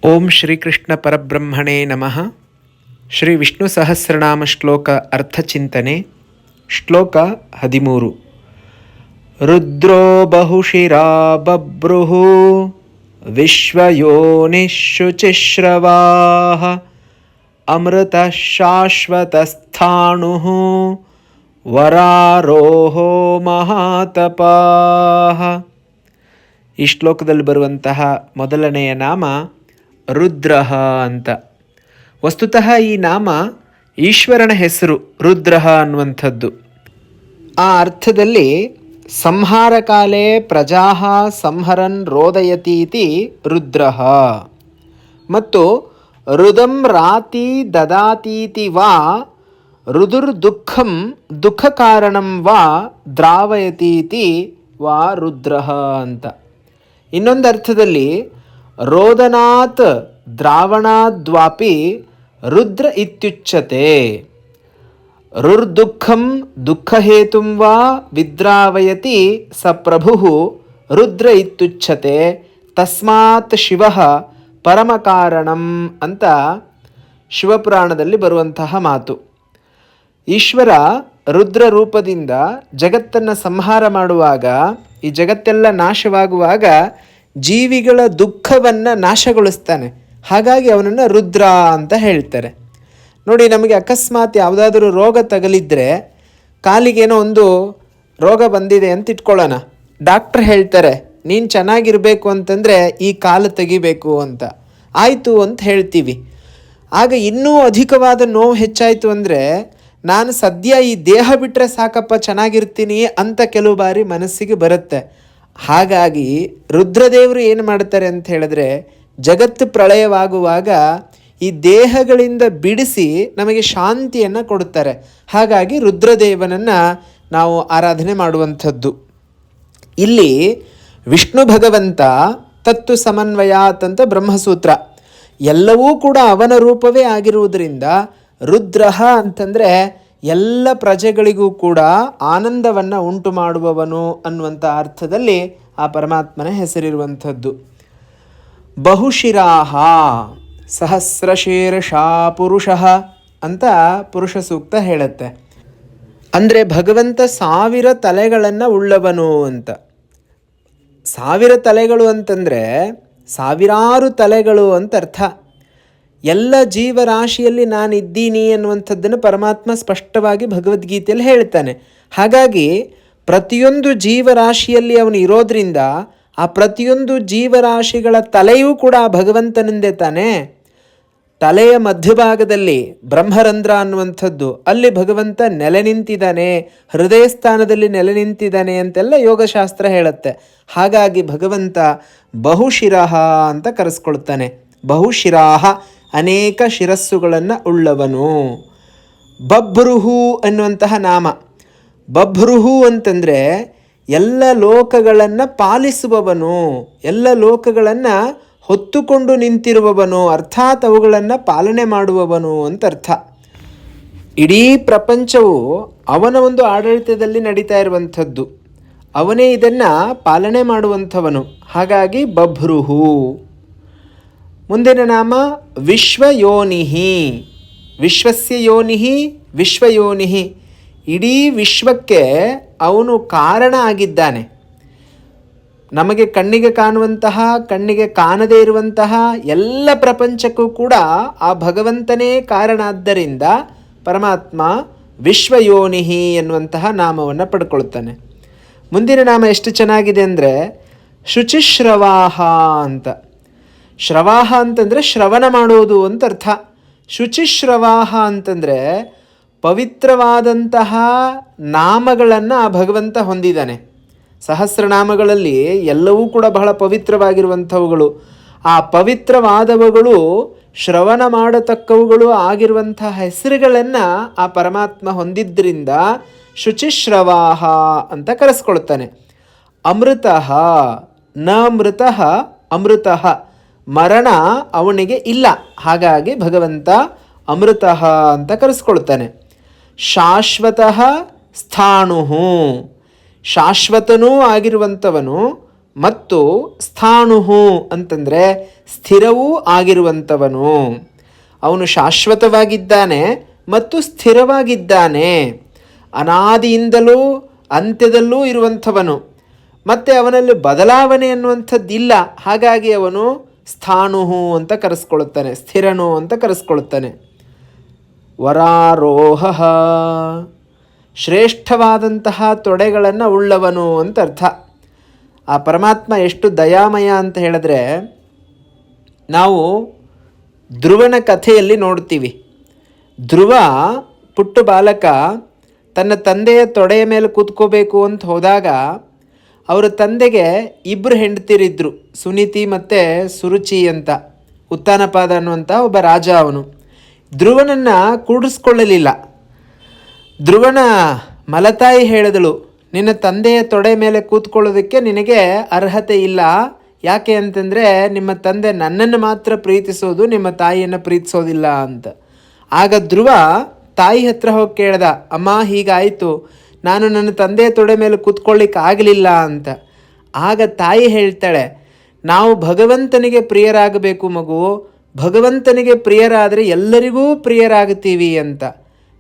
ಓಂ ಶ್ರೀಕೃಷ್ಣ ಪರಬ್ರಹ್ಮಣೇ ನಮಃ. ಶ್ರೀ ವಿಷ್ಣು ಸಹಸ್ರನಾಮ ಶ್ಲೋಕ ಅರ್ಥಚಿಂತನೆ. ಶ್ಲೋಕ 13. ರುದ್ರೋ ಬಹುಶಿರಾ ಬಭ್ರುಃ ವಿಶ್ವಯೋನಿಶುಚಿಶ್ರವಾಃ ಅಮೃತ ಶಾಶ್ವತಸ್ಥಾಣುಃ ವರಾರೋಹೋ ಮಹಾತಪಾಃ. ಈ ಶ್ಲೋಕದಲ್ಲಿ ಬರುವಂತಹ ಮೊದಲನೆಯ ನಾಮ ರುದ್ರ ಅಂತ. ವಸ್ತುತಃ ಈ ನಾಮ ಈಶ್ವರನ ಹೆಸರು ರುದ್ರ ಅನ್ನುವಂಥದ್ದು. ಆ ಅರ್ಥದಲ್ಲಿ ಸಂಹಾರ ಕಾಲೇ ಪ್ರಜಾ ಸಂಹರನ್ ರೋದಯತೀತಿ ರುದ್ರ ಮತ್ತು ರುದಂ ರಾತಿ ದದಾತೀತಿ ವಾ ರುದುರ್ದುಃಖಂ ದುಃಖ ಕಾರಣಂ ವಾ ದ್ರಾವಯತೀತಿ ವಾ ರುದ್ರ ಅಂತ. ಇನ್ನೊಂದು ಅರ್ಥದಲ್ಲಿ ರೋದನಾತ್ ದ್ರಾವಣಾದ್ವಾಪಿ ರುದ್ರ ಇತ್ಯುಚ್ಯತೆ. ರುರ್ದುಃಖಂ ದುಃಖಹೇತುಂ ವಾ ವಿದ್ರಾವಯತಿ ಸ ಪ್ರಭುಃ ರುದ್ರ ಇತ್ಯುಚ್ಯತೆ ತಸ್ಮಾತ್ ಶಿವಃ ಪರಮಕಾರಣಂ ಅಂತ ಶಿವಪುರಾಣದಲ್ಲಿ ಬರುವಂತಹ ಮಾತು. ಈಶ್ವರ ರುದ್ರ ರೂಪದಿಂದ ಜಗತ್ತನ್ನು ಸಂಹಾರ ಮಾಡುವಾಗ, ಈ ಜಗತ್ತೆಲ್ಲ ನಾಶವಾಗುವಾಗ ಜೀವಿಗಳ ದುಃಖವನ್ನು ನಾಶಗೊಳಿಸ್ತಾನೆ. ಹಾಗಾಗಿ ಅವನನ್ನು ರುದ್ರ ಅಂತ ಹೇಳ್ತಾರೆ. ನೋಡಿ, ನಮಗೆ ಅಕಸ್ಮಾತ್ ಯಾವುದಾದ್ರೂ ರೋಗ ತಗಲಿದ್ರೆ, ಕಾಲಿಗೇನೋ ಒಂದು ರೋಗ ಬಂದಿದೆ ಅಂತ ಇಟ್ಕೊಳ್ಳೋಣ, ಡಾಕ್ಟ್ರ್ ಹೇಳ್ತಾರೆ ನೀನು ಚೆನ್ನಾಗಿರಬೇಕು ಅಂತಂದರೆ ಈ ಕಾಲು ತೆಗಿಬೇಕು ಅಂತ. ಆಯಿತು ಅಂತ ಹೇಳ್ತೀವಿ. ಆಗ ಇನ್ನೂ ಅಧಿಕವಾದ ನೋವು ಹೆಚ್ಚಾಯಿತು ಅಂದರೆ ನಾನು ಸದ್ಯ ಈ ದೇಹ ಬಿಟ್ಟರೆ ಸಾಕಪ್ಪ ಚೆನ್ನಾಗಿರ್ತೀನಿ ಅಂತ ಕೆಲವು ಬಾರಿ ಮನಸ್ಸಿಗೆ ಬರುತ್ತೆ. ಹಾಗಾಗಿ ರುದ್ರದೇವರು ಏನು ಮಾಡ್ತಾರೆ ಅಂತ ಹೇಳಿದ್ರೆ, ಜಗತ್ತು ಪ್ರಳಯವಾಗುವಾಗ ಈ ದೇಹಗಳಿಂದ ಬಿಡಿಸಿ ನಮಗೆ ಶಾಂತಿಯನ್ನು ಕೊಡುತ್ತಾರೆ. ಹಾಗಾಗಿ ರುದ್ರದೇವನನ್ನು ನಾವು ಆರಾಧನೆ ಮಾಡುವಂಥದ್ದು. ಇಲ್ಲಿ ವಿಷ್ಣು ಭಗವಂತ ತತ್ತು ಸಮನ್ವಯಾತ್ ಅಂತ ಬ್ರಹ್ಮಸೂತ್ರ. ಎಲ್ಲವೂ ಕೂಡ ಅವನ ರೂಪವೇ ಆಗಿರುವುದರಿಂದ ರುದ್ರ ಅಂತಂದರೆ ಎಲ್ಲ ಪ್ರಜೆಗಳಿಗೂ ಕೂಡ ಆನಂದವನ್ನು ಉಂಟು ಮಾಡುವವನು ಅನ್ನುವಂಥ ಅರ್ಥದಲ್ಲಿ ಆ ಪರಮಾತ್ಮನ ಹೆಸರಿರುವಂಥದ್ದು. ಬಹುಶಿರಾಹ ಸಹಸ್ರಶೀರ್ಷಾ ಪುರುಷಃ ಅಂತ ಪುರುಷ ಸೂಕ್ತ ಹೇಳುತ್ತೆ. ಅಂದರೆ ಭಗವಂತ 1000 ತಲೆಗಳನ್ನು ಉಳ್ಳವನು ಅಂತ. 1000 ತಲೆಗಳು ಅಂತಂದರೆ ಸಾವಿರಾರು ತಲೆಗಳು ಅಂತ ಅರ್ಥ. ಎಲ್ಲ ಜೀವರಾಶಿಯಲ್ಲಿ ನಾನಿದ್ದೀನಿ ಅನ್ನುವಂಥದ್ದನ್ನು ಪರಮಾತ್ಮ ಸ್ಪಷ್ಟವಾಗಿ ಭಗವದ್ಗೀತೆಯಲ್ಲಿ ಹೇಳ್ತಾನೆ. ಹಾಗಾಗಿ ಪ್ರತಿಯೊಂದು ಜೀವರಾಶಿಯಲ್ಲಿ ಅವನು ಇರೋದ್ರಿಂದ ಆ ಪ್ರತಿಯೊಂದು ಜೀವರಾಶಿಗಳ ತಲೆಯೂ ಕೂಡ ಭಗವಂತನಿಂದೇ ತಾನೆ. ತಲೆಯ ಮಧ್ಯಭಾಗದಲ್ಲಿ ಬ್ರಹ್ಮರಂಧ್ರ ಅನ್ನುವಂಥದ್ದು, ಅಲ್ಲಿ ಭಗವಂತ ನೆಲೆ ನಿಂತಿದ್ದಾನೆ, ಹೃದಯ ಸ್ಥಾನದಲ್ಲಿ ನೆಲೆ ನಿಂತಿದ್ದಾನೆ ಅಂತೆಲ್ಲ ಯೋಗಶಾಸ್ತ್ರ ಹೇಳುತ್ತೆ. ಹಾಗಾಗಿ ಭಗವಂತ ಬಹುಶಿರಃ ಅಂತ ಕರೆಸ್ಕೊಳ್ತಾನೆ. ಬಹುಶಿರಾಹ ಅನೇಕ ಶಿರಸ್ಸುಗಳನ್ನು ಉಳ್ಳವನು. ಬಭ್ರುಹು ಅನ್ನುವಂತಹ ನಾಮ. ಬಭ್ರುಹು ಅಂತಂದರೆ ಎಲ್ಲ ಲೋಕಗಳನ್ನು ಪಾಲಿಸುವವನು, ಎಲ್ಲ ಲೋಕಗಳನ್ನು ಹೊತ್ತುಕೊಂಡು ನಿಂತಿರುವವನು, ಅರ್ಥಾತ್ ಅವುಗಳನ್ನು ಪಾಲನೆ ಮಾಡುವವನು ಅಂತ ಅರ್ಥ. ಇಡೀ ಪ್ರಪಂಚವು ಅವನ ಒಂದು ಆಡಳಿತದಲ್ಲಿ ನಡೀತಾ ಇರುವಂಥದ್ದು, ಅವನೇ ಇದನ್ನು ಪಾಲನೆ ಮಾಡುವಂಥವನು. ಹಾಗಾಗಿ ಬಭ್ರುಹು. ಮುಂದಿನ ನಾಮ ವಿಶ್ವಯೋನಿಹಿ. ವಿಶ್ವಸ್ಯ ಯೋನಿಹಿ ವಿಶ್ವಯೋನಿಹಿ. ಇಡೀ ವಿಶ್ವಕ್ಕೆ ಅವನು ಕಾರಣ ಆಗಿದ್ದಾನೆ. ನಮಗೆ ಕಣ್ಣಿಗೆ ಕಾಣುವಂತಹ, ಕಣ್ಣಿಗೆ ಕಾಣದೇ ಇರುವಂತಹ ಎಲ್ಲ ಪ್ರಪಂಚಕ್ಕೂ ಕೂಡ ಆ ಭಗವಂತನೇ ಕಾರಣ. ಆದ್ದರಿಂದ ಪರಮಾತ್ಮ ವಿಶ್ವಯೋನಿಹಿ ಎನ್ನುವಂತಹ ನಾಮವನ್ನು ಪಡ್ಕೊಳ್ತಾನೆ. ಮುಂದಿನ ನಾಮ ಎಷ್ಟು ಚೆನ್ನಾಗಿದೆ ಅಂದರೆ ಶುಚಿಶ್ರವಾಹ ಅಂತ. ಶ್ರವಾಹ ಅಂತಂದರೆ ಶ್ರವಣ ಮಾಡೋದು ಅಂತ ಅರ್ಥ. ಶುಚಿಶ್ರವಾಹ ಅಂತಂದರೆ ಪವಿತ್ರವಾದಂತಹ ನಾಮಗಳನ್ನು ಆ ಭಗವಂತ ಹೊಂದಿದ್ದಾನೆ. ಸಹಸ್ರನಾಮಗಳಲ್ಲಿ ಎಲ್ಲವೂ ಕೂಡ ಬಹಳ ಪವಿತ್ರವಾಗಿರುವಂಥವುಗಳು. ಆ ಪವಿತ್ರವಾದವುಗಳು ಶ್ರವಣ ಮಾಡತಕ್ಕವುಗಳು ಆಗಿರುವಂತಹ ಹೆಸರುಗಳನ್ನು ಆ ಪರಮಾತ್ಮ ಹೊಂದಿದ್ದರಿಂದ ಶುಚಿಶ್ರವಾಹ ಅಂತ ಕರೆಸ್ಕೊಳ್ತಾನೆ. ಅಮೃತಃ ನ ಮೃತಃ ಅಮೃತಃ. ಮರಣ ಅವನಿಗೆ ಇಲ್ಲ, ಹಾಗಾಗಿ ಭಗವಂತ ಅಮೃತಃ ಅಂತ ಕರೆಸ್ಕೊಳ್ತಾನೆ. ಶಾಶ್ವತಃ ಸ್ಥಾಣುಃ. ಶಾಶ್ವತನೂ ಆಗಿರುವಂಥವನು, ಮತ್ತು ಸ್ಥಾಣುಹು ಅಂತಂದರೆ ಸ್ಥಿರವೂ ಆಗಿರುವಂಥವನು. ಅವನು ಶಾಶ್ವತವಾಗಿದ್ದಾನೆ ಮತ್ತು ಸ್ಥಿರವಾಗಿದ್ದಾನೆ, ಅನಾದಿಯಿಂದಲೂ ಅಂತ್ಯದಲ್ಲೂ ಇರುವಂಥವನು, ಮತ್ತು ಅವನಲ್ಲಿ ಬದಲಾವಣೆ ಅನ್ನುವಂಥದ್ದಿಲ್ಲ. ಹಾಗಾಗಿ ಅವನು ಸ್ಥಾಣುಹು ಅಂತ ಕರೆಸ್ಕೊಳ್ಳುತ್ತಾನೆ, ಸ್ಥಿರನು ಅಂತ ಕರೆಸ್ಕೊಳ್ಳುತ್ತಾನೆ. ವರಾರೋಹ, ಶ್ರೇಷ್ಠವಾದಂತಹ ತೊಡೆಗಳನ್ನು ಉಳ್ಳವನು ಅಂತ ಅರ್ಥ. ಆ ಪರಮಾತ್ಮ ಎಷ್ಟು ದಯಾಮಯ ಅಂತ ಹೇಳಿದ್ರೆ, ನಾವು ಧ್ರುವನ ಕಥೆಯಲ್ಲಿ ನೋಡ್ತೀವಿ. ಧ್ರುವ ಪುಟ್ಟ ಬಾಲಕ ತನ್ನ ತಂದೆಯ ತೊಡೆಯ ಮೇಲೆ ಕೂತ್ಕೋಬೇಕು ಅಂತ ಹೋದಾಗ ಅವರ ತಂದೆಗೆ ಇಬ್ಬರು ಹೆಂಡತಿರಿದ್ದರು, ಸುನೀತಿ ಮತ್ತು ಸುರುಚಿ ಅಂತ. ಉತ್ತಾನಪಾದ ಅನ್ನುವಂಥ ಒಬ್ಬ ರಾಜ ಅವನು. ಧ್ರುವನನ್ನು ಕೂಡಿಸ್ಕೊಳ್ಳಲಿಲ್ಲ. ಧ್ರುವನ ಮಲತಾಯಿ ಹೇಳಿದಳು, ನಿನ್ನ ತಂದೆಯ ತೊಡೆ ಮೇಲೆ ಕೂತ್ಕೊಳ್ಳೋದಕ್ಕೆ ನಿನಗೆ ಅರ್ಹತೆ ಇಲ್ಲ. ಯಾಕೆ ಅಂತಂದರೆ ನಿಮ್ಮ ತಂದೆ ನನ್ನನ್ನು ಮಾತ್ರ ಪ್ರೀತಿಸೋದು, ನಿಮ್ಮ ತಾಯಿಯನ್ನು ಪ್ರೀತಿಸೋದಿಲ್ಲ ಅಂತ. ಆಗ ಧ್ರುವ ತಾಯಿ ಹತ್ರ ಹೋಗಿ ಕೇಳ್ದ, ಅಮ್ಮ ಹೀಗಾಯಿತು, ನಾನು ನನ್ನ ತಂದೆಯ ತೊಡೆ ಮೇಲೆ ಕೂತ್ಕೊಳ್ಳಿಕ್ಕೆ ಆಗಲಿಲ್ಲ ಅಂತ. ಆಗ ತಾಯಿ ಹೇಳ್ತಾಳೆ, ನಾವು ಭಗವಂತನಿಗೆ ಪ್ರಿಯರಾಗಬೇಕು ಮಗು, ಭಗವಂತನಿಗೆ ಪ್ರಿಯರಾದರೆ ಎಲ್ಲರಿಗೂ ಪ್ರಿಯರಾಗುತ್ತೀವಿ ಅಂತ.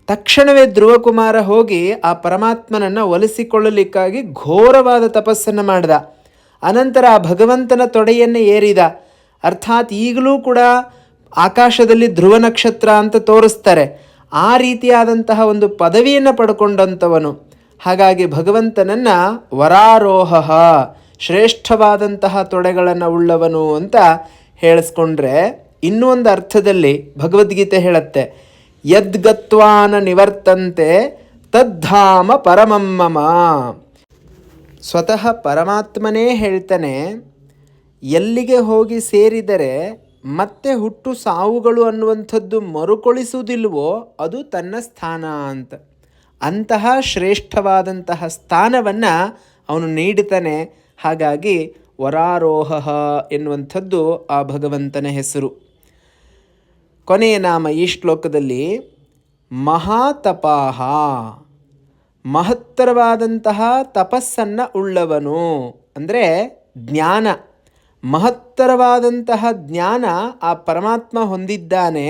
ತಕ್ಷಣವೇ ಧ್ರುವಕುಮಾರ ಹೋಗಿ ಆ ಪರಮಾತ್ಮನನ್ನು ಒಲಿಸಿಕೊಳ್ಳಲಿಕ್ಕಾಗಿ ಘೋರವಾದ ತಪಸ್ಸನ್ನು ಮಾಡಿದ. ಅನಂತರ ಆ ಭಗವಂತನ ತೊಡೆಯನ್ನು ಏರಿದ. ಅರ್ಥಾತ್ ಈಗಲೂ ಕೂಡ ಆಕಾಶದಲ್ಲಿ ಧ್ರುವ ನಕ್ಷತ್ರ ಅಂತ ತೋರಿಸ್ತಾರೆ, ಆ ರೀತಿಯಾದಂತಹ ಒಂದು ಪದವಿಯನ್ನು ಪಡ್ಕೊಂಡಂಥವನು. ಹಾಗಾಗಿ ಭಗವಂತನನ್ನು ವರಾರೋಹ, ಶ್ರೇಷ್ಠವಾದಂತಹ ತೊಡೆಗಳನ್ನು ಉಳ್ಳವನು ಅಂತ ಹೇಳಿಸ್ಕೊಂಡ್ರೆ, ಇನ್ನೂ ಒಂದು ಅರ್ಥದಲ್ಲಿ ಭಗವದ್ಗೀತೆ ಹೇಳುತ್ತೆ, ಯದ್ಗತ್ವಾನ ನಿವರ್ತಂತೆ ತದ್ಧಾಮ ಪರಮಮ್ಮಮ. ಸ್ವತಃ ಪರಮಾತ್ಮನೇ ಹೇಳ್ತಾನೆ, ಎಲ್ಲಿಗೆ ಹೋಗಿ ಸೇರಿದರೆ ಮತ್ತೆ ಹುಟ್ಟು ಸಾವುಗಳು ಅನ್ನುವಂಥದ್ದು ಮರುಕಳಿಸುವುದಿಲ್ವೋ ಅದು ತನ್ನ ಸ್ಥಾನ ಅಂತ. ಅಂತಹ ಶ್ರೇಷ್ಠವಾದಂತಹ ಸ್ಥಾನವನ್ನು ಅವನು ನೀಡುತ್ತಾನೆ. ಹಾಗಾಗಿ ವರಾರೋಹ ಎನ್ನುವಂಥದ್ದು ಆ ಭಗವಂತನ ಹೆಸರು. ಕೊನೆಯ ನಾಮ ಈ ಶ್ಲೋಕದಲ್ಲಿ ಮಹಾತಪಾಹ, ಮಹತ್ತರವಾದಂತಹ ತಪಸ್ಸನ್ನು ಉಳ್ಳವನು ಅಂದರೆ ಜ್ಞಾನ. ಮಹತ್ತರವಾದಂತಹ ಜ್ಞಾನ ಆ ಪರಮಾತ್ಮ ಹೊಂದಿದ್ದಾನೆ.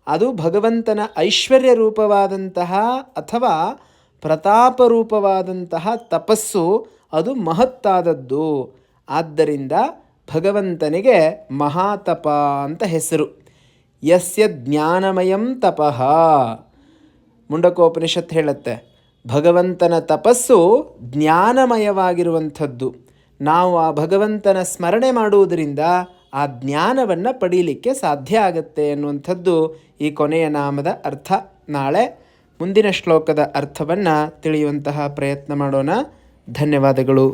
ಅದು ಭಗವಂತನ ಐಶ್ವರ್ಯ ರೂಪವಾದಂತಹ ಅಥವಾ ಪ್ರತಾಪ ರೂಪವಾದಂತಹ ತಪಸ್ಸು, ಅದು ಮಹತ್ತಾದದ್ದು. ಆದ್ದರಿಂದ ಭಗವಂತನಿಗೆ ಮಹಾತಪ ಅಂತ ಹೆಸರು. ಯಸ್ಯ ಜ್ಞಾನಮಯಂ ತಪಃ, ಮುಂಡಕೋಪನಿಷತ್ ಹೇಳುತ್ತೆ, ಭಗವಂತನ ತಪಸ್ಸು ಜ್ಞಾನಮಯವಾಗಿರುವಂಥದ್ದು. ನಾವು ಆ ಭಗವಂತನ ಸ್ಮರಣೆ ಮಾಡುವುದರಿಂದ ಆ ಜ್ಞಾನವನ್ನು ಪಡೀಲಿಕ್ಕೆ ಸಾಧ್ಯ ಆಗುತ್ತೆ ಅನ್ನುವಂಥದ್ದು ಈ ಕೊನೆಯ ನಾಮದ ಅರ್ಥ. ನಾಳೆ ಮುಂದಿನ ಶ್ಲೋಕದ ಅರ್ಥವನ್ನು ತಿಳಿಯುವಂತಹ ಪ್ರಯತ್ನ ಮಾಡೋಣ. ಧನ್ಯವಾದಗಳು.